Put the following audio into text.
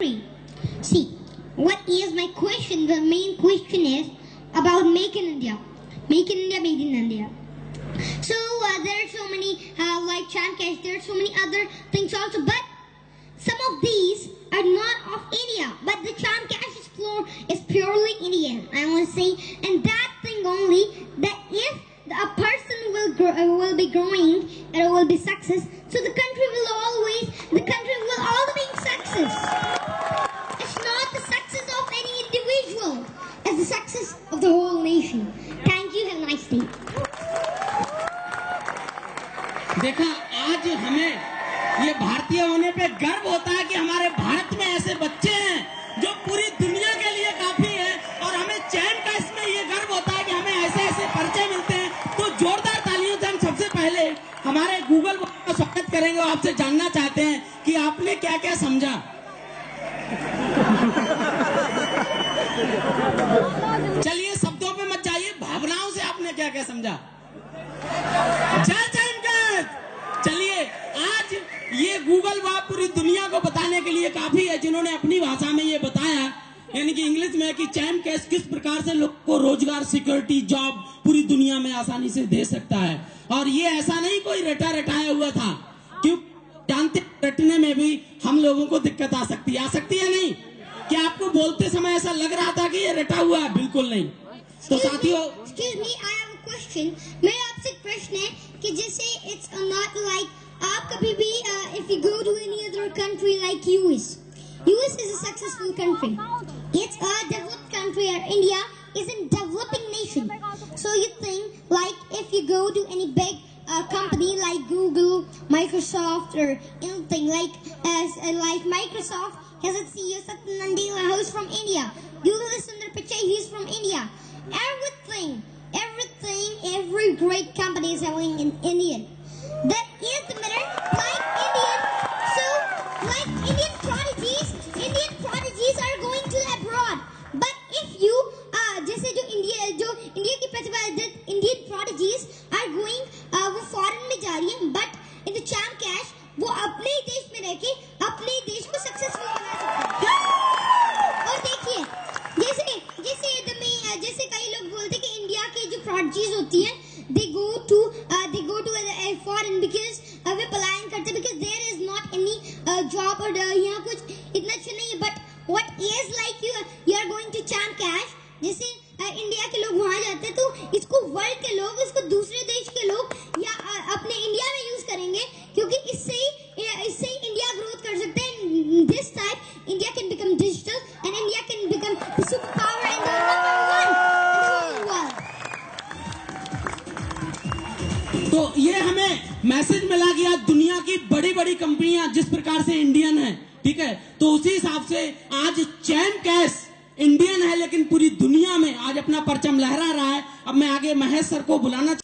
country. See, what is my question? The main question is about Make in India. Make in India, Made in India. So there are so many like Chamcash, there are so many other things also, but some of these are not of India, but the Chamcash is purely Indian, I want to say, and that thing only, that if a person will be growing and will be success, so the country will always be success. It's not the success of any individual, it's the success of the whole nation. Thank you, have a nice day. देखा, आज हमें ये भारतीय होने पे गर्व होता है कि हमारे भारत में ऐसे बच्चे हैं जो पूरी दुनिया के लिए काफी है, और हमें चैन का इसमें ये गर्व होता है कि हमें ऐसे ऐसे परिचय मिलते हैं। तो जोरदार तालियों से हम सबसे पहले हमारे गूगल का स्वागत करेंगे और आपसे जानना चाहते हैं कि आपने क्या क्या समझा। चलिए, शब्दों पे मत जाइए, भावनाओं से आपने क्या क्या समझा। जय चैनकाश। चलिए, आज ये गूगल बाप पूरी दुनिया को बताने के लिए काफी है, जिन्होंने अपनी भाषा में ये बताया, यानी कि इंग्लिश में, कि चैमकैश किस प्रकार से लोग को रोजगार, सिक्योरिटी, जॉब पूरी दुनिया में आसानी से दे सकता है। और ये ऐसा नहीं कोई रटाया हुआ था, क्यों जानते, रटने में भी हम लोगों को दिक्कत आ सकती है नहीं? क्या आपको बोलते समय ऐसा लग रहा था कि ये रटा हुआ है? बिल्कुल नहीं। तो साथियों, excuse me, I have a question. मेरा आपसे प्रश्न है कि जैसे इट्स नॉट लाइक, आप कभी भी if you go to any other country like US is a successful country. It's a developed country, or India is a developing nation. So you think like if you go to any big company like Google, Microsoft, or anything like Microsoft has its CEO Satya Nadella, who is from India. Google is Sundar Pichai, he is from India. Every great company is having an Indian. That is the matter, like Indian. So, like Indian prodigies are going to abroad. But if you, जैसे जो India की प्रतिभाशाली Indian prodigies are going, वो foreign में जा रही है, but in the Chamcash वो अपने ही देश में रह के अपने ही देश को सक्सेसफुल बना सकते हैं। और देखिए, जैसे कई लोग बोलते हैं कि इंडिया के जो prodigies होती हैं, they go to foreign because वे पलायन करते हैं, because there is not any job, और यहाँ कुछ इतना अच्छा नहीं है। But what is like you are going to Chamcash, जैसे इंडिया के लोग वहाँ जाते हैं, तो इसको वर्ल्ड के लोग, इसको दूसरे देश के लोग या अपने इंडिया में यूज करेंगे, क्योंकि इससे ही इंडिया ग्रोथ कर सकते हैं। This time India can become digital and India can become the superpower and the number one in the whole world. तो ये हमें मैसेज मिला कि आज दुनिया की बड़ी कंपनियां जिस प्रकार से इंडियन है, ठीक है, तो उसी हिसाब से आज चैमकैश इंडियन है, लेकिन पूरी दुनिया में आज अपना परचम लहरा रहा है। अब मैं आगे महेश सर को बुलाना